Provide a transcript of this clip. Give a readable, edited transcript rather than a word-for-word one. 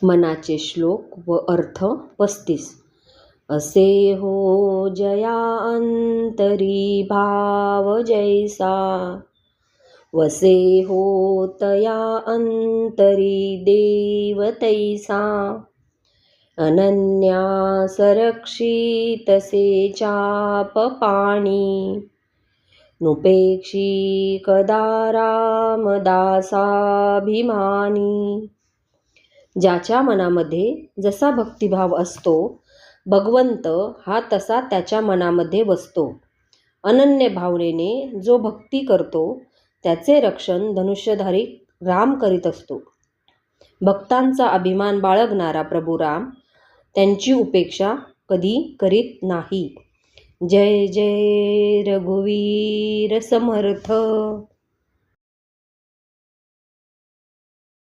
मनाचे श्लोक व अर्थ 35. असे हो जया अंतरी भाव जैसा, वसे हो तया अंतरी देव तैसा. अनन्या सरक्षित से चाप पाणी, नुपेक्षी कदा रामदासाभिमानी. ज्याच्या मनामध्ये जसा भक्तिभाव असतो, भगवंत हा तसा त्याच्या मनामध्ये वसतो. अनन्य भावनेने जो भक्ती करतो त्याचे रक्षण धनुष्यधारी राम करीत असतो. भक्तांचा अभिमान बाळगणारा प्रभू राम त्यांची उपेक्षा कधी करीत नाही. जय जय रघुवीर समर्थ.